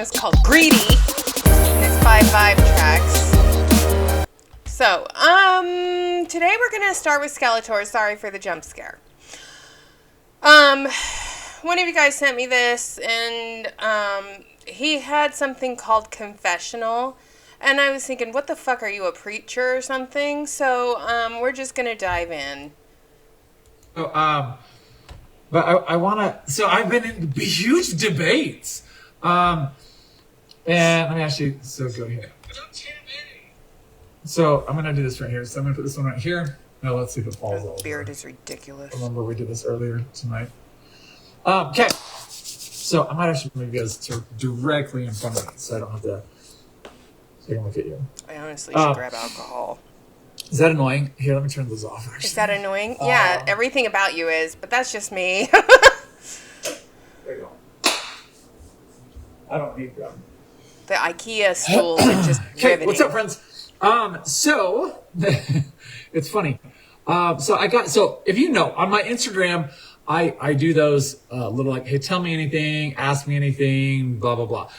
is called Greedy. It's 5 tracks. So, today we're gonna start with Skeletor. Sorry for the jump scare. One of you guys sent me this, and he had something called Confessional, and I was thinking, what the fuck, are you, a preacher or something? So, we're just gonna dive in. So, but I want to. So I've been in huge debates, and let me actually. So go here. So I'm gonna do this right here. So I'm gonna put this one right here. Now let's see if it falls over. The beard is ridiculous. Remember we did this earlier tonight. Okay. So I might actually move you guys directly in front of me, so I don't have to. So I can look at you. I honestly should grab alcohol. Is that annoying? Here, let me turn those off. Actually. Is that annoying? Yeah, everything about you is, but that's just me. There you go. I don't need them. The IKEA stools are just riveting. What's up, friends? So it's funny. So if you know, on my Instagram, I do those little like, hey, tell me anything, ask me anything, blah blah blah.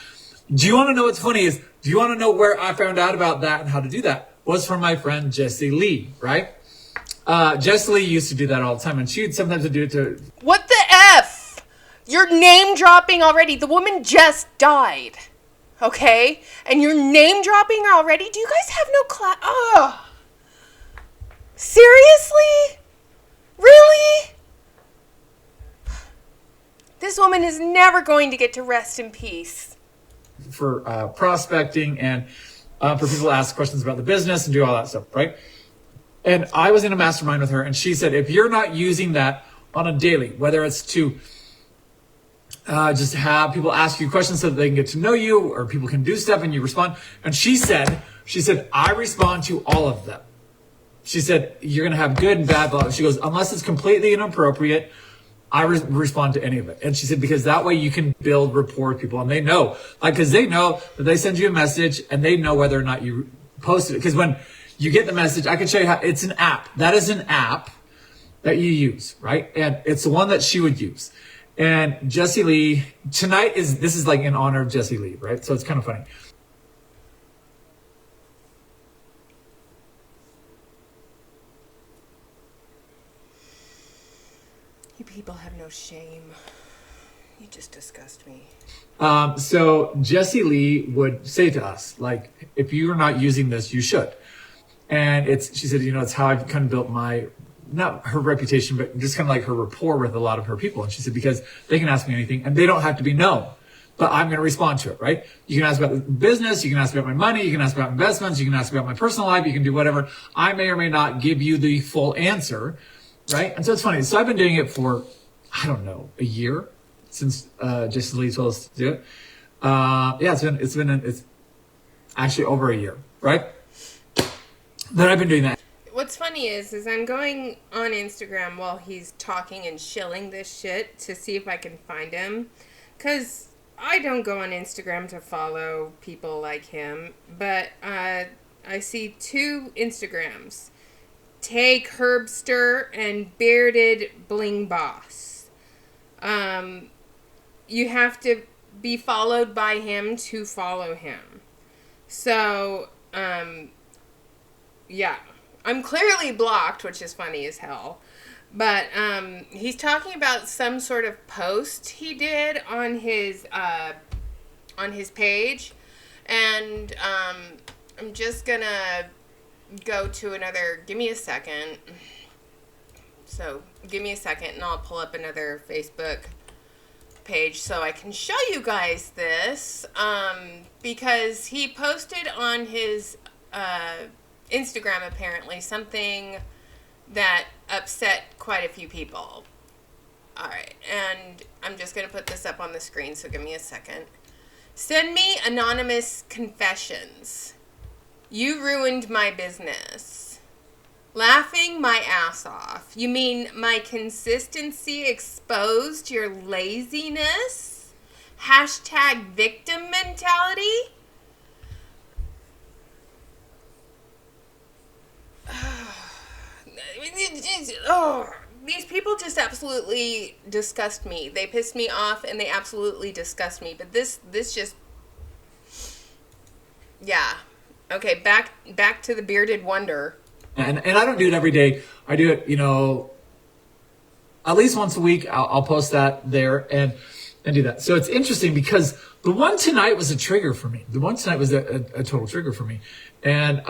Do you want to know what's funny? Do you want to know where I found out about that and how to do that? Was from my friend Jessie Lee, right? Jessie Lee used to do that all the time, and she would sometimes do it to. What the F? You're name dropping already. The woman just died. Okay? And you're name dropping her already? Do you guys have no class? Oh. Seriously? Really? This woman is never going to get to rest in peace. For prospecting and for people to ask questions about the business and do all that stuff, right? And I was in a mastermind with her, and she said, if you're not using that on a daily, whether it's to just have people ask you questions so that they can get to know you, or people can do stuff and you respond. And she said, I respond to all of them. She said, you're going to have good and bad blogs. She goes, unless it's completely inappropriate, I respond to any of it. And she said, because that way you can build rapport with people, and they know, like, because they know that they send you a message and they know whether or not you posted it. Because when you get the message, I can show you how it's an app. That is an app that you use, right? And it's the one that she would use. And Jessie Lee, this is like in honor of Jessie Lee, right? So it's kind of funny. You people have no shame. You just disgust me. So Jessie Lee would say to us, like, if you're not using this, you should. And she said, it's how I've kind of built not her reputation, but just kind of like her rapport with a lot of her people. And she said, because they can ask me anything and they don't have to be known, but I'm going to respond to it, right? You can ask about the business. You can ask about my money. You can ask about investments. You can ask about my personal life. You can do whatever. I may or may not give you the full answer, right? And so it's funny. So I've been doing it for, I don't know, a year since Jessie Lee told us to do it. It's actually over a year, right? That I've been doing that. What's funny is I'm going on Instagram while he's talking and shilling this shit to see if I can find him. Because I don't go on Instagram to follow people like him. But I see 2 Instagrams. Take Herbster and Bearded Bling Boss. You have to be followed by him to follow him. So, yeah. I'm clearly blocked, which is funny as hell. But he's talking about some sort of post he did on his page. And I'm just going to go to another... Give me a second. So, give me a second and I'll pull up another Facebook page so I can show you guys this. Because he posted on his... Instagram, apparently, something that upset quite a few people. Alright, and I'm just going to put this up on the screen, so give me a second. Send me anonymous confessions. You ruined my business. Laughing my ass off. You mean my consistency exposed your laziness? Hashtag victim mentality? These people just absolutely disgust me. They piss me off and they absolutely disgust me. But this just Yeah. Okay, back to the bearded wonder. And I don't do it every day. I do it, at least once a week. I'll post that there and do that. So it's interesting because the one tonight was a trigger for me. The one tonight was a total trigger for me. And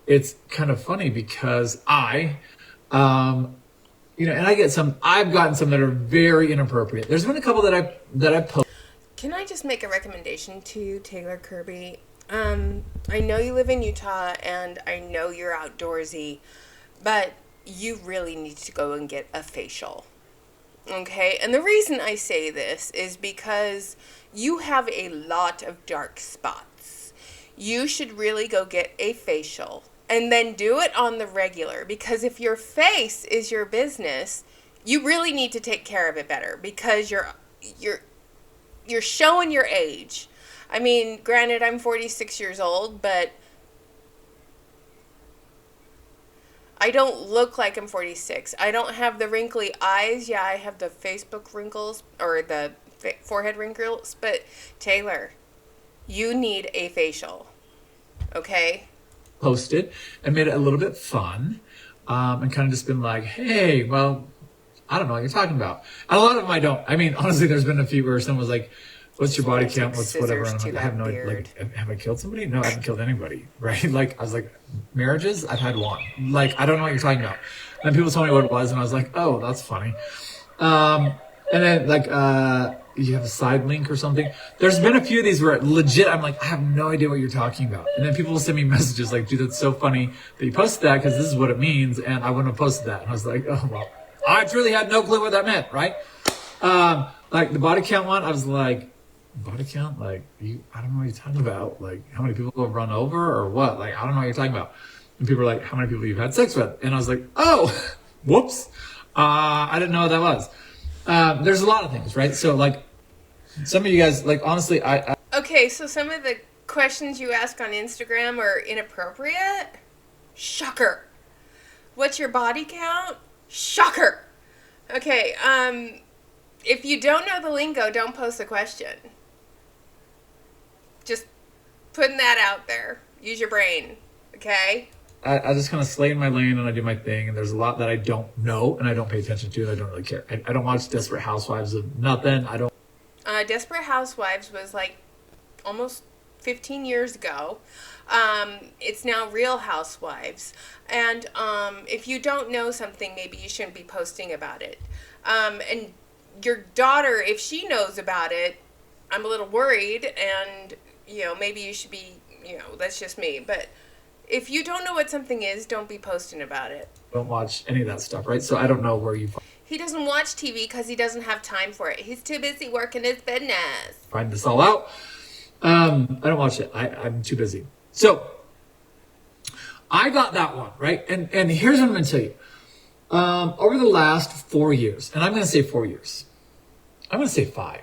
it's kind of funny because and I've gotten some that are very inappropriate. There's been a couple that I've posted. Can I just make a recommendation to you, Taylor Kirby? I know you live in Utah and I know you're outdoorsy, but you really need to go and get a facial. Okay? And the reason I say this is because you have a lot of dark spots. You should really go get a facial and then do it on the regular, because if your face is your business, you really need to take care of it better, because you're showing your age. I mean, granted, I'm 46 years old, but I don't look like I'm 46. I don't have the wrinkly eyes. Yeah, I have the Facebook wrinkles or the forehead wrinkles, but Taylor, you need a facial. Okay? Posted and made it a little bit fun, and kind of just been like, hey, well, I don't know what you're talking about. And a lot of them I don't. I mean, honestly, there's been a few where someone was like, what's your body count? What's whatever? And I'm like, I have no idea. Like, have I killed somebody? No, I haven't killed anybody. Right? Like, I was like, marriages? I've had one. Like, I don't know what you're talking about. And people told me what it was, and I was like, oh, that's funny. And then you have a side link or something. There's been a few of these where legit I'm like, I have no idea what you're talking about. And then people will send me messages like, dude, that's so funny that you posted that because this is what it means, and I wouldn't have posted that. And I was like, oh well, I truly had no clue what that meant, right? Like the body count one, I was like, body count? Like, I don't know what you're talking about. Like, how many people have run over or what? Like, I don't know what you're talking about. And people are like, how many people you've had sex with? And I was like, oh, whoops. I didn't know what that was. There's a lot of things, right? So like, some of you guys, like, honestly, Okay, so some of the questions you ask on Instagram are inappropriate? Shocker. What's your body count? Shocker. Okay, if you don't know the lingo, don't post a question. Just putting that out there. Use your brain, okay? I just kind of slay in my lane and I do my thing. And there's a lot that I don't know and I don't pay attention to. And I don't really care. I don't watch Desperate Housewives of nothing. I don't. Desperate Housewives was like almost 15 years ago. It's now Real Housewives. And if you don't know something, maybe you shouldn't be posting about it. And your daughter, if she knows about it, I'm a little worried. And, maybe you should be, that's just me. But if you don't know what something is, don't be posting about it. Don't watch any of that stuff, right? So I don't know where you He doesn't watch TV because he doesn't have time for it. He's too busy working his business. find this all out. I don't watch it. I'm too busy. So I got that one, right? And here's what I'm going to tell you. Over the last 4 years, and I'm going to say 4 years. I'm going to say 5.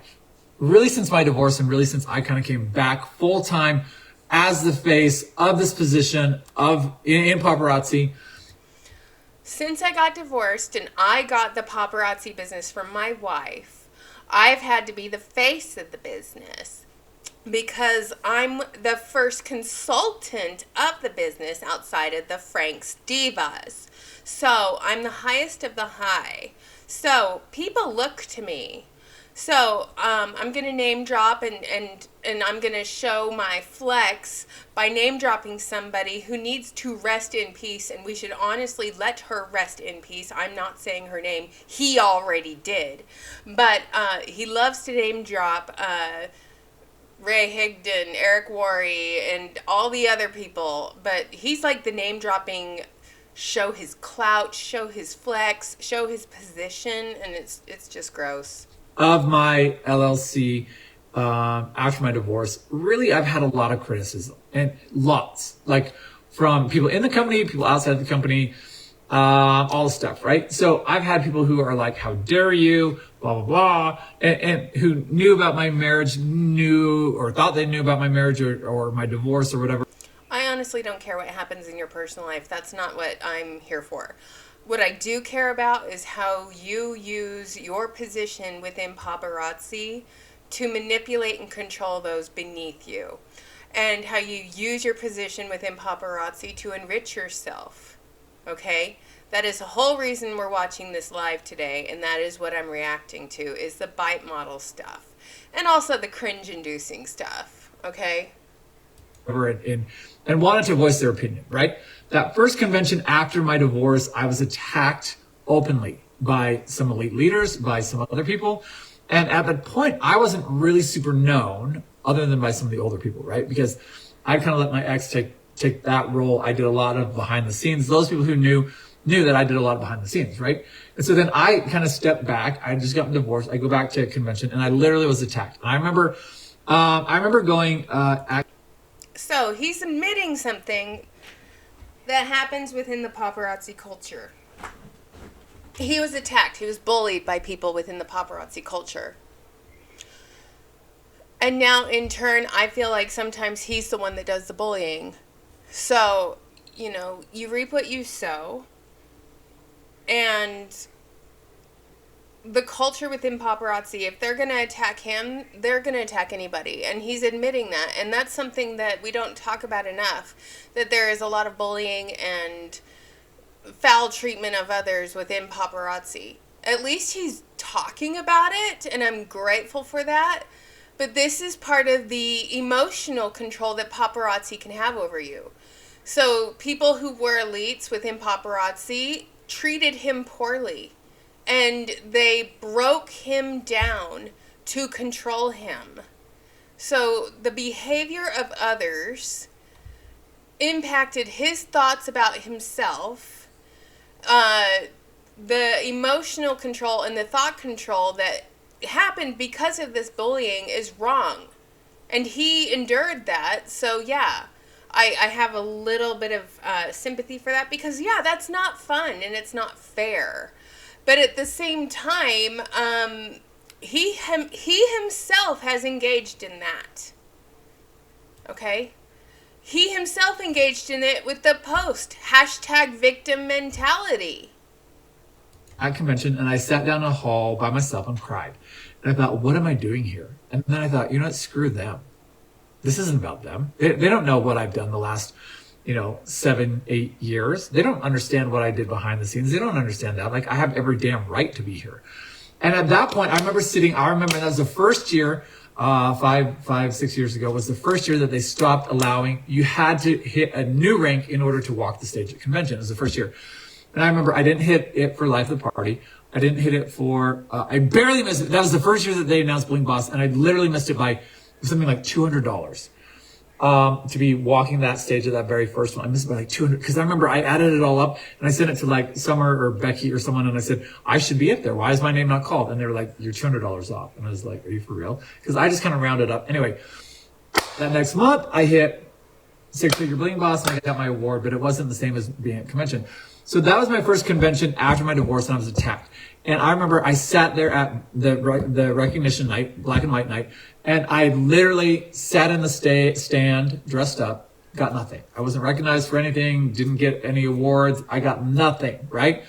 Really since my divorce and really since I kind of came back full time as the face of this position in paparazzi. Since I got divorced and I got the paparazzi business from my wife, I've had to be the face of the business because I'm the first consultant of the business outside of the Frank's Divas. So I'm the highest of the high. So people look to me. So I'm going to name drop and I'm going to show my flex by name dropping somebody who needs to rest in peace, and we should honestly let her rest in peace. I'm not saying her name. He already did. But he loves to name drop Ray Higdon, Eric Worre, and all the other people. But he's like the name dropping, show his clout, show his flex, show his position, and it's just gross. Of my LLC after my divorce, really, I've had a lot of criticism, and lots, like from people in the company, people outside the company, all the stuff, right? So I've had people who are like, how dare you, blah, blah, blah, and who knew about my marriage, knew or thought they knew about my marriage or my divorce or whatever. I honestly don't care what happens in your personal life. That's not what I'm here for. What I do care about is how you use your position within paparazzi to manipulate and control those beneath you. and how you use your position within paparazzi to enrich yourself. Okay? That is the whole reason we're watching this live today, and that is what I'm reacting to, is the B.I.T.E model stuff. And also the cringe-inducing stuff. Okay? And wanted to voice their opinion, right? That first convention after my divorce, I was attacked openly by some elite leaders, by some other people. And at that point, I wasn't really super known other than by some of the older people, right? Because I kind of let my ex take that role. I did a lot of behind the scenes. Those people who knew that I did a lot of behind the scenes, right? And so then I kind of stepped back. I just got divorced. I go back to a convention and I literally was attacked. And I remember going, so he's admitting something that happens within the paparazzi culture. He was attacked. He was bullied by people within the paparazzi culture. And now, in turn, I feel like sometimes he's the one that does the bullying. So, you reap what you sow. And the culture within paparazzi, if they're going to attack him, they're going to attack anybody. And he's admitting that. And that's something that we don't talk about enough. That there is a lot of bullying and foul treatment of others within paparazzi. At least he's talking about it, and I'm grateful for that. But this is part of the emotional control that paparazzi can have over you. So people who were elites within paparazzi treated him poorly. And they broke him down to control him. So the behavior of others impacted his thoughts about himself. The emotional control and the thought control that happened because of this bullying is wrong. And he endured that. So yeah, I have a little bit of sympathy for that, because yeah, that's not fun and it's not fair. But at the same time, he himself has engaged in that. Okay? He himself engaged in it with the post, #victim mentality. at convention, and I sat down in a hall by myself and cried. And I thought, what am I doing here? And then I thought, screw them. This isn't about them. They don't know what I've done the last 7, 8 years. They don't understand what I did behind the scenes. They don't understand that. Like, I have every damn right to be here. And at that point, I remember that was the first year, 6 years ago, was the first year that they stopped allowing, you had to hit a new rank in order to walk the stage at convention. It was the first year. And I remember I didn't hit it for Life of the Party. I didn't hit it for, I barely missed it. That was the first year that they announced Bling Boss, and I literally missed it by something like $200. To be walking that stage of that very first one. I missed it by like 200, because I remember I added it all up and I sent it to like Summer or Becky or someone, and I said, I should be up there. Why is my name not called? And they were like, you're $200 off. And I was like, are you for real? Because I just kind of rounded up. Anyway, that next month I hit 6-figure Bling Boss and I got my award, but it wasn't the same as being at convention. So that was my first convention after my divorce, and I was attacked. And I remember I sat there at the recognition night, black and white night, and I literally sat in the stand, dressed up, got nothing. I wasn't recognized for anything, didn't get any awards. I got nothing, right?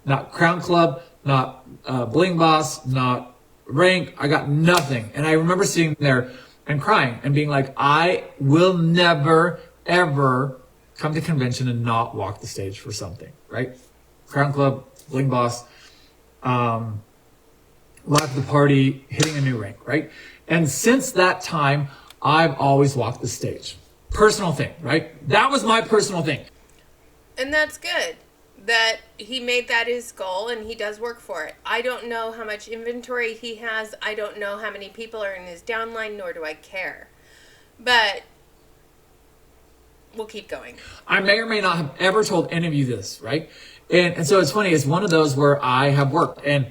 Not Crown Club, not Bling Boss, not rank. I got nothing. And I remember sitting there and crying and being like, I will never, ever come to convention and not walk the stage for something, right? Crown Club, Bling Boss, Life of the Party, hitting a new rank, right? And since that time, I've always walked the stage. Personal thing, right? That was my personal thing. And that's good that he made that his goal and he does work for it. I don't know how much inventory he has. I don't know how many people are in his downline, nor do I care. But we'll keep going. I may or may not have ever told any of you this, right? And so it's funny, it's one of those where I have worked and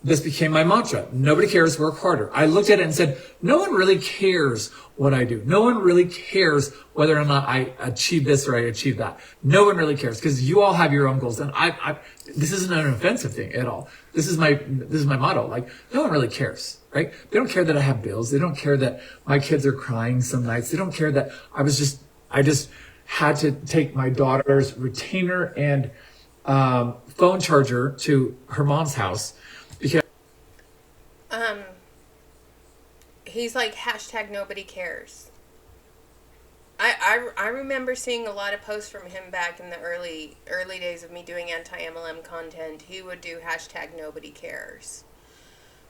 this became my mantra. Nobody cares, work harder. I looked at it and said, no one really cares what I do. No one really cares whether or not I achieve this or I achieve that. No one really cares, because you all have your own goals. And this isn't an offensive thing at all. This is my motto. Like, no one really cares, right? They don't care that I have bills. They don't care that my kids are crying some nights. They don't care that I just had to take my daughter's retainer and phone charger to her mom's house because he's like #nobody cares. I remember seeing a lot of posts from him back in the early days of me doing anti-MLM content. He would do hashtag nobody cares.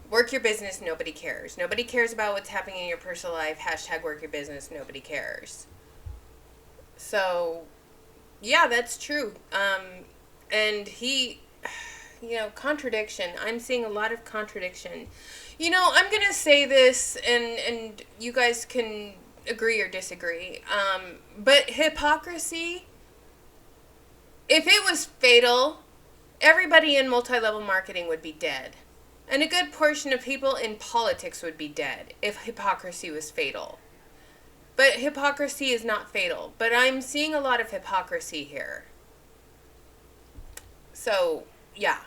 Work your business, nobody cares. Nobody cares about what's happening in your personal life. Hashtag work your business, nobody cares. So, yeah, that's true. And he, contradiction. I'm seeing a lot of contradiction. I'm going to say this, and you guys can agree or disagree. But hypocrisy, if it was fatal, everybody in multi-level marketing would be dead. And a good portion of people in politics would be dead if hypocrisy was fatal. But hypocrisy is not fatal. But I'm seeing a lot of hypocrisy here. So, yeah.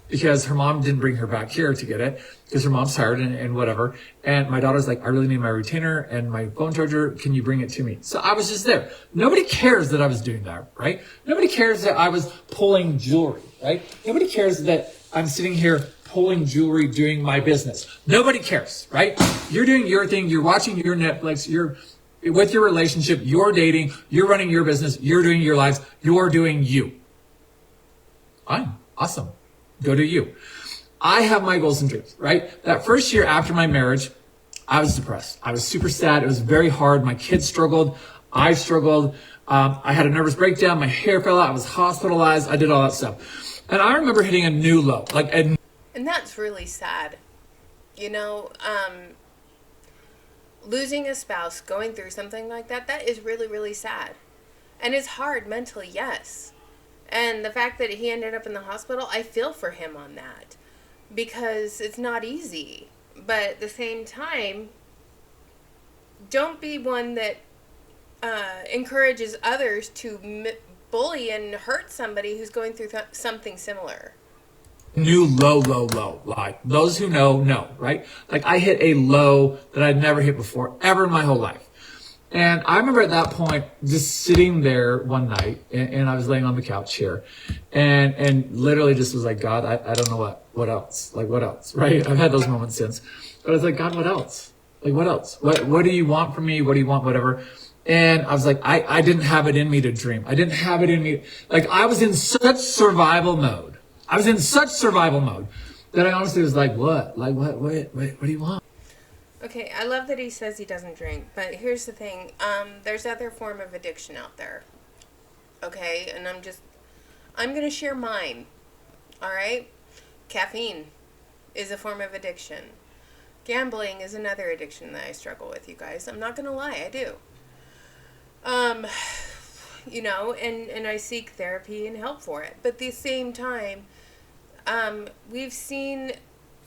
Because her mom didn't bring her back here to get it, because her mom's tired and whatever. And my daughter's like, I really need my retainer and my phone charger. Can you bring it to me? So I was just there. Nobody cares that I was doing that, right? Nobody cares that I was pulling jewelry, right? Nobody cares that I'm sitting here pulling jewelry, doing my business. Nobody cares, right? You're doing your thing. You're watching your Netflix. You're with your relationship. You're dating. You're running your business. You're doing your lives. You're doing you. Fine. Awesome. Go do you. I have my goals and dreams, right? That first year after my marriage, I was depressed. I was super sad. It was very hard. My kids struggled. I struggled. I had a nervous breakdown. My hair fell out. I was hospitalized. I did all that stuff. And I remember hitting a new low. And that's really sad. Losing a spouse, going through something like that is really, really sad. And it's hard mentally, yes. And the fact that he ended up in the hospital, I feel for him on that. Because it's not easy. But at the same time, don't be one that encourages others to bully and hurt somebody who's going through something similar. New low. Like, those who know, right? Like, I hit a low that I'd never hit before, ever in my whole life. And I remember at that point just sitting there one night, and I was laying on the couch here, and literally just was like, God, I don't know what else? Like, what else? Right? I've had those moments since. But I was like, God, what else? Like, what else? What do you want from me? What do you want? Whatever. And I was like, I didn't have it in me to dream. I didn't have it in me. Like, I was in such survival mode. That I honestly was like, what? Like, what do you want? Okay, I love that he says he doesn't drink, but here's the thing. There's other form of addiction out there. Okay, and I'm going to share mine. All right? Caffeine is a form of addiction. Gambling is another addiction that I struggle with, you guys. I'm not going to lie, I do. And I seek therapy and help for it. But at the same time, we've seen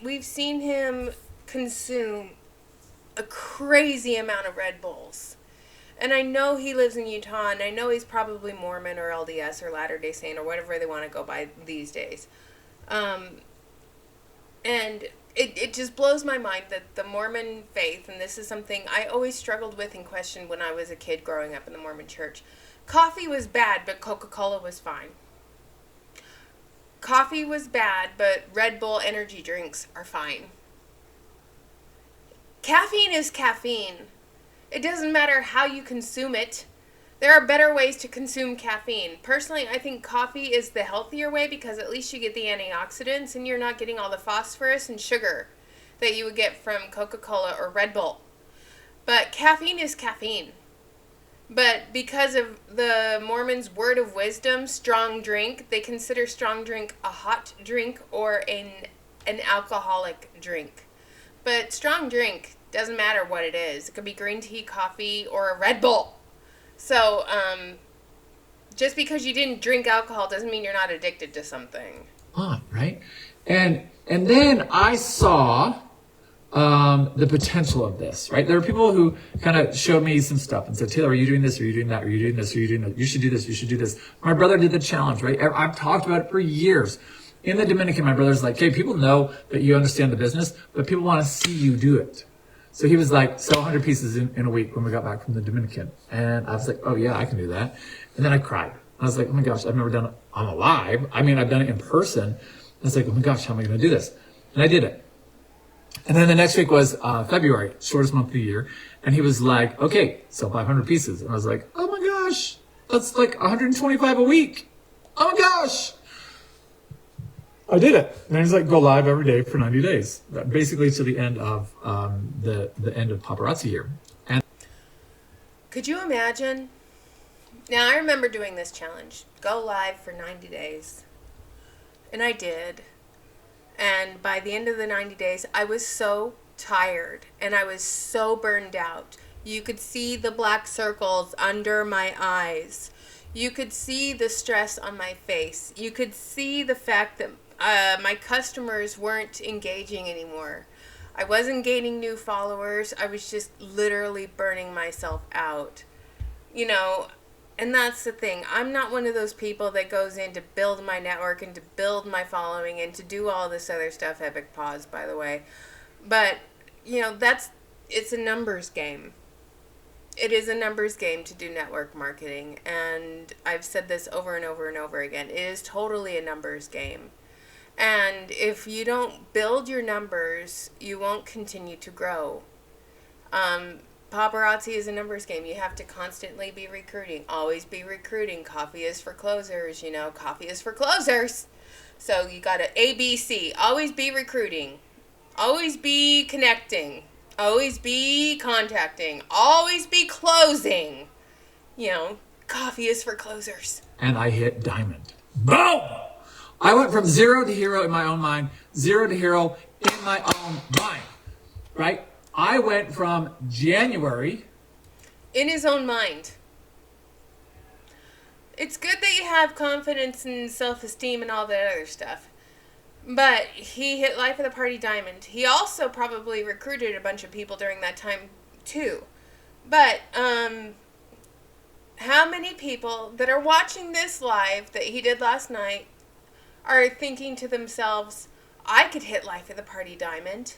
him consume a crazy amount of Red Bulls. And I know he lives in Utah, and I know he's probably Mormon or LDS or Latter-day Saint or whatever they want to go by these days. And it just blows my mind that the Mormon faith, and this is something I always struggled with and questioned when I was a kid growing up in the Mormon church. Coffee was bad, but Coca-Cola was fine. Coffee was bad, but Red Bull energy drinks are fine. Caffeine is caffeine. It doesn't matter how you consume it. There are better ways to consume caffeine. Personally, I think coffee is the healthier way because at least you get the antioxidants and you're not getting all the phosphorus and sugar that you would get from Coca-Cola or Red Bull. But caffeine is caffeine. But because of the Mormons' word of wisdom, strong drink, they consider strong drink a hot drink or an alcoholic drink. But strong drink doesn't matter what it is. It could be green tea, coffee, or a Red Bull. So, just because you didn't drink alcohol doesn't mean you're not addicted to something. Right? And then I saw the potential of this, right? There were people who kind of showed me some stuff and said, Taylor, are you doing this? Are you doing that? Are you doing this? Are you doing that? You should do this. You should do this. My brother did the challenge, right? I've talked about it for years. In the Dominican, my brother's like, hey, people know that you understand the business, but people want to see you do it. So he was like, sell 100 pieces in a week when we got back from the Dominican. And I was like, oh yeah, I can do that. And then I cried. I was like, oh my gosh, I've never done it on a live. I mean, I've done it in person. I was like, oh my gosh, how am I going to do this? And I did it. And then the next week was February, shortest month of the year. And he was like, okay, sell 500 pieces. And I was like, oh my gosh, that's like 125 a week. Oh my gosh. I did it. And he's like, go live every day for 90 days, basically to the end of the end of paparazzi year. And Could you imagine? Now, I remember doing this challenge, go live for 90 days. And I did. And by the end of the 90 days, I was so tired and I was so burned out. You could see the black circles under my eyes. You could see the stress on my face. You could see the fact that my customers weren't engaging anymore. I wasn't gaining new followers. I was just literally burning myself out. You know, and that's the thing. I'm not one of those people that goes in to build my network and to build my following and to do all this other stuff. Epic pause, by the way. But, you know, it's a numbers game. It is a numbers game to do network marketing. And I've said this over and over and over again. It is totally a numbers game. And if you don't build your numbers, you won't continue to grow. Paparazzi is a numbers game. You have to constantly be recruiting. Always be recruiting. Coffee is for closers, you know. Coffee is for closers. So you got to ABC. Always be recruiting. Always be connecting. Always be contacting. Always be closing. You know, coffee is for closers. And I hit diamond. Boom! I went from 0 to hero in my own mind, 0 to hero in my own mind, right? I went from January. In his own mind. It's good that you have confidence and self-esteem and all that other stuff. But he hit life of the party diamond. He also probably recruited a bunch of people during that time too. But how many people that are watching this live that he did last night are thinking to themselves, I could hit life of the party diamond.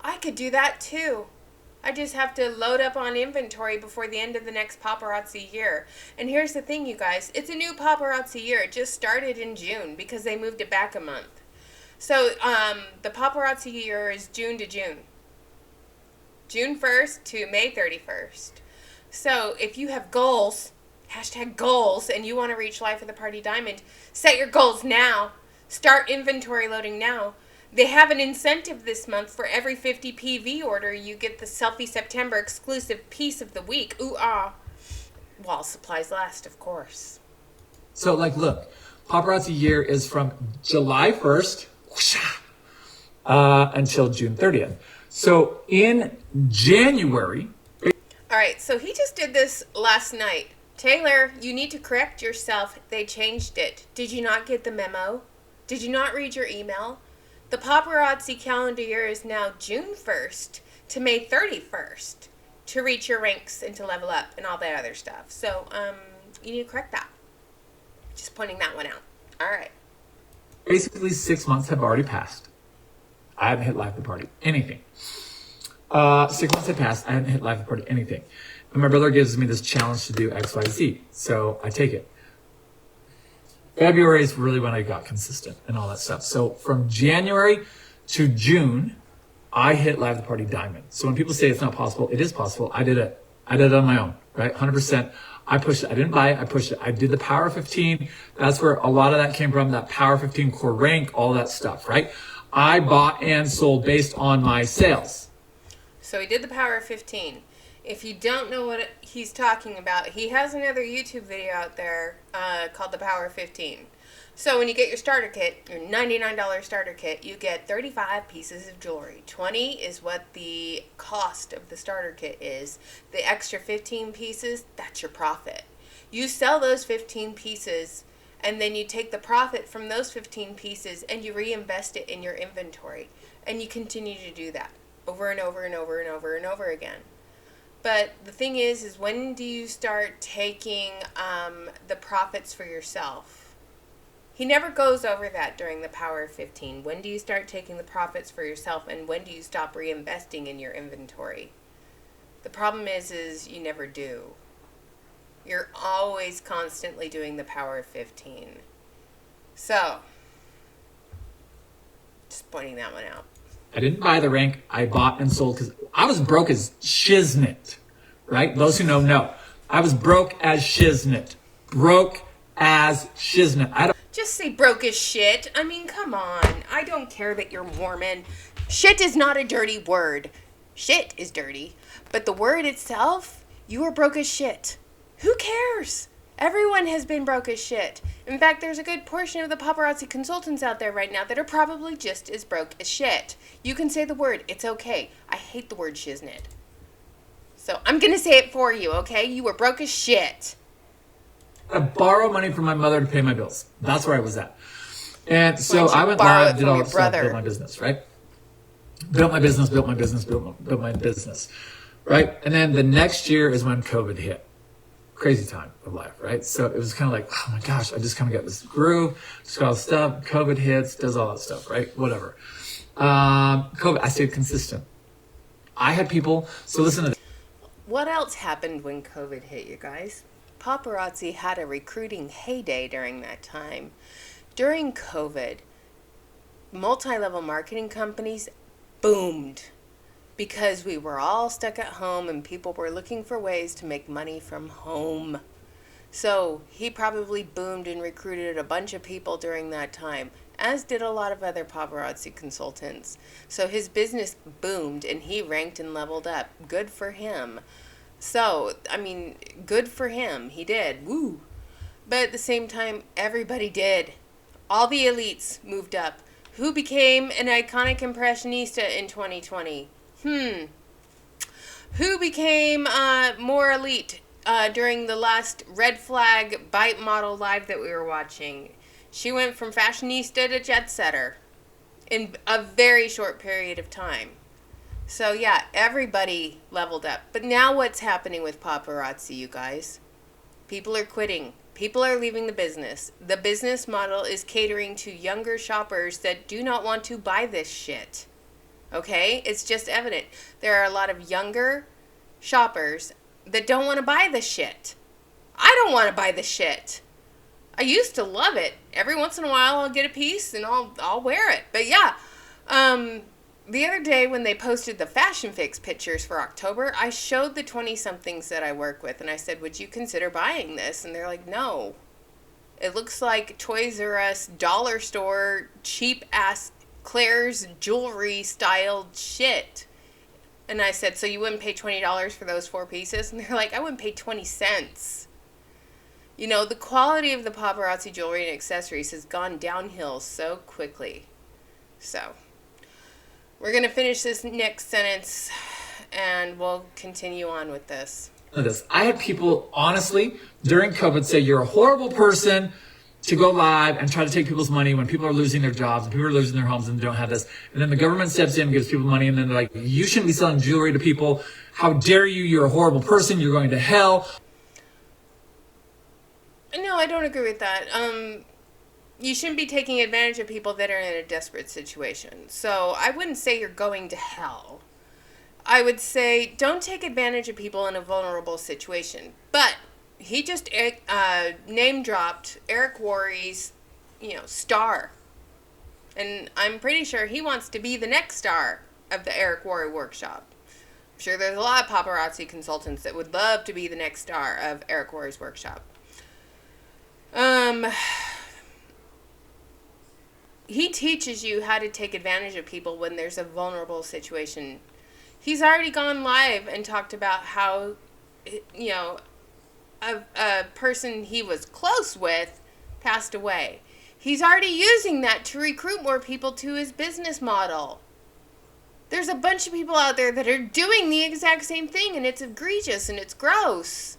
I could do that too. I just have to load up on inventory before the end of the next paparazzi year. And here's the thing, you guys. It's a new paparazzi year. It just started in June because they moved it back a month. So the paparazzi year is June to June. June 1st to May 31st. So if you have goals, #goals, and you want to reach life of the party diamond, set your goals now. Start inventory loading now. They have an incentive this month. For every 50 PV order, you get the Selfie September exclusive piece of the week. Ooh, ah. While supplies last, of course. So, like, look, paparazzi year is from July 1st until June 30th. So, in January. All right, so he just did this last night. Taylor, you need to correct yourself. They changed it. Did you not get the memo? Did you not read your email? The paparazzi calendar year is now June 1st to May 31st to reach your ranks and to level up and all that other stuff. So, you need to correct that. Just pointing that one out. All right. Basically, 6 months have already passed. I haven't hit live the party, anything. 6 months have passed. I haven't hit live the party, anything. And my brother gives me this challenge to do X, Y, Z. So I take it. February is really when I got consistent and all that stuff. So from January to June, I hit live the party diamond. So when people say it's not possible, it is possible. I did it. I did it on my own, right? 100%. I pushed it. I didn't buy it. I pushed it. I did the Power 15. That's where a lot of that came from, that Power 15 core rank, all that stuff, right? I bought and sold based on my sales. So he did the Power 15. If you don't know what he's talking about, he has another YouTube video out there called the Power 15. So when you get your starter kit, your $99 starter kit, you get 35 pieces of jewelry. 20 is what the cost of the starter kit is. The extra 15 pieces, that's your profit. You sell those 15 pieces, and then you take the profit from those 15 pieces and you reinvest it in your inventory. And you continue to do that over and over and over and over and over again. But the thing is when do you start taking the profits for yourself? He never goes over that during the Power 15. When do you start taking the profits for yourself, and when do you stop reinvesting in your inventory? The problem is you never do. You're always constantly doing the Power 15. So, just pointing that one out. I didn't buy the rank. I bought and sold because I was broke as shiznit, right? Those who know. I was broke as shiznit. Broke as shiznit. Just say broke as shit. I mean, come on. I don't care that you're Mormon. Shit is not a dirty word. Shit is dirty. But the word itself, you are broke as shit. Who cares? Everyone has been broke as shit. In fact, there's a good portion of the paparazzi consultants out there right now that are probably just as broke as shit. You can say the word. It's okay. I hate the word shiznit. So I'm going to say it for you, okay? You were broke as shit. I borrowed money from my mother to pay my bills. That's where I was at. And so I went live, did all that stuff, built my business, right? Built my business, built my business, right? And then the next year is when COVID hit. Crazy time of life, right? So it was kind of like, oh my gosh, I just kind of got this groove, just got all this stuff, COVID hits, does all that stuff, right? Whatever. COVID, I stayed consistent. I had people, so listen to this. What else happened when COVID hit, you guys? Paparazzi had a recruiting heyday during that time. During COVID, multi-level marketing companies boomed because we were all stuck at home and people were looking for ways to make money from home. So he probably boomed and recruited a bunch of people during that time, as did a lot of other paparazzi consultants. So his business boomed and he ranked and leveled up. Good for him. So, I mean, good for him. He did. Woo. But at the same time, everybody did. All the elites moved up. Who became an iconic impressionista in 2020? Who became more elite during the last red flag B.I.T.E model live that we were watching? She went from fashionista to jet setter in a very short period of time. So yeah, everybody leveled up. But now what's happening with paparazzi, you guys? People are quitting. People are leaving the business. The business model is catering to younger shoppers that do not want to buy this shit. Okay? It's just evident. There are a lot of younger shoppers that don't want to buy this shit. I don't want to buy this shit. I used to love it. Every once in a while I'll get a piece and I'll wear it. But yeah, the other day when they posted the Fashion Fix pictures for October, I showed the 20-somethings that I work with and I said, would you consider buying this? And they're like, no. It looks like Toys R Us dollar store cheap-ass Claire's jewelry styled shit. And I said, so you wouldn't pay $20 for those 4 pieces? And they're like, I wouldn't pay 20 cents. You know, the quality of the paparazzi jewelry and accessories has gone downhill so quickly. So, we're going to finish this next sentence and we'll continue on with this. I had people, honestly, during COVID say you're a horrible person to go live and try to take people's money when people are losing their jobs and people are losing their homes and they don't have this. And then the government steps in and gives people money and then they're like, you shouldn't be selling jewelry to people. How dare you? You're a horrible person. You're going to hell. No, I don't agree with that. You shouldn't be taking advantage of people that are in a desperate situation. So I wouldn't say you're going to hell. I would say don't take advantage of people in a vulnerable situation. But he just name dropped Eric Worre's, star. And I'm pretty sure he wants to be the next star of the Eric Worre workshop. I'm sure there's a lot of paparazzi consultants that would love to be the next star of Eric Worre's workshop. He teaches you how to take advantage of people when there's a vulnerable situation. He's already gone live and talked about how, a person he was close with passed away. He's already using that to recruit more people to his business model. There's a bunch of people out there that are doing the exact same thing, and it's egregious and it's gross.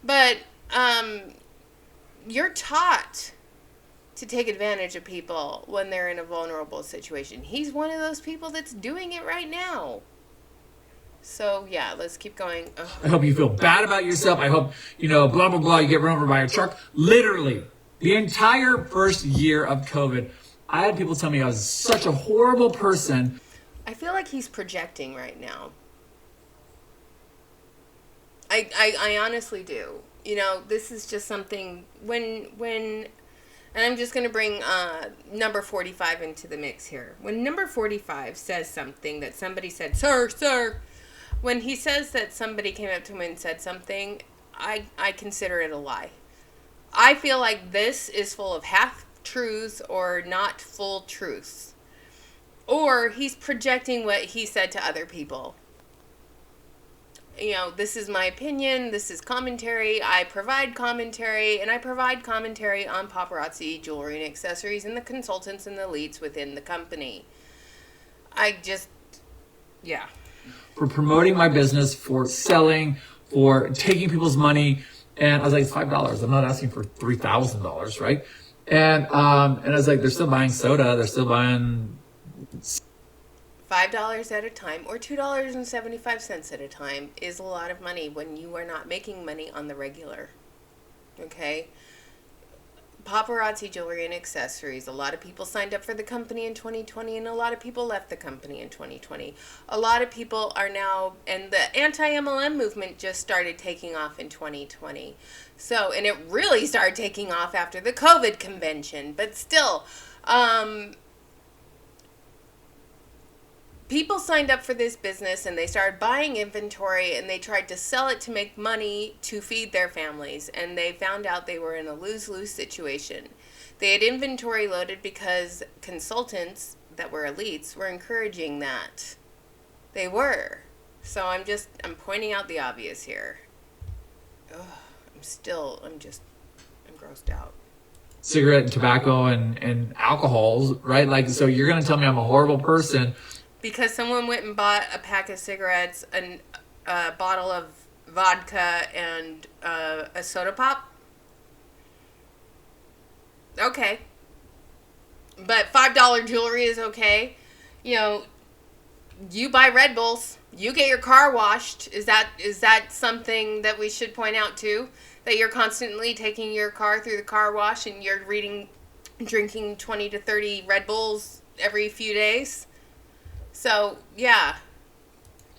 But you're taught to take advantage of people when they're in a vulnerable situation. He's one of those people that's doing it right now. So, yeah, let's keep going. I hope you feel bad about yourself. I hope, blah, blah, blah, you get run over by a truck. Literally, the entire first year of COVID, I had people tell me I was such a horrible person. I feel like he's projecting right now. I honestly do. This is just something when and I'm just going to bring number 45 into the mix here. When number 45 says something that somebody said, sir, when he says that somebody came up to him and said something, I consider it a lie. I feel like this is full of half-truths or not full truths. Or he's projecting what he said to other people. You know, this is my opinion, this is commentary, I provide commentary, and I provide commentary on paparazzi, jewelry, and accessories, and the consultants and the leads within the company. Yeah. For promoting my business, for selling, for taking people's money, and I was like, it's $5. I'm not asking for $3,000, right? And I was like, they're still buying soda, they're still buying $5 at a time or $2.75 at a time is a lot of money when you are not making money on the regular. Okay? Paparazzi jewelry and accessories. A lot of people signed up for the company in 2020 and a lot of people left the company in 2020. A lot of people are now, and the anti-MLM movement just started taking off in 2020. So, and it really started taking off after the COVID convention, but still, people signed up for this business and they started buying inventory and they tried to sell it to make money to feed their families. And they found out they were in a lose-lose situation. They had inventory loaded because consultants that were elites were encouraging that. They were. So I'm pointing out the obvious here. Ugh, I'm grossed out. cigarette and tobacco and alcohols, right? Like, so you're going to tell me I'm a horrible person because someone went and bought a pack of cigarettes and a bottle of vodka and a soda pop? Okay. But $5 jewelry is okay. You know, you buy Red Bulls. You get your car washed. Is that something that we should point out too? That you're constantly taking your car through the car wash and you're drinking 20 to 30 Red Bulls every few days? So, yeah.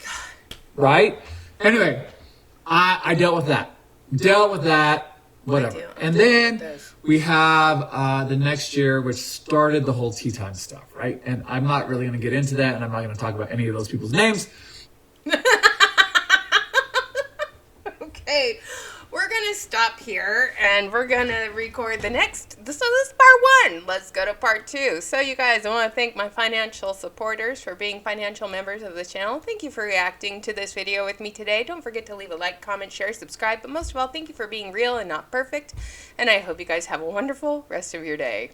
God. right? Anyway, I dealt with that. Whatever. And then we have the next year, which started the whole tea time stuff, right? And I'm not really going to get into that, and I'm not going to talk about any of those people's names. Okay, we're going to stop here, and we're going to record the next. So this is part 1. Let's go to part 2. So you guys, I want to thank my financial supporters for being financial members of the channel. Thank you for reacting to this video with me today. Don't forget to leave a like, comment, share, subscribe. But most of all, thank you for being real and not perfect. And I hope you guys have a wonderful rest of your day.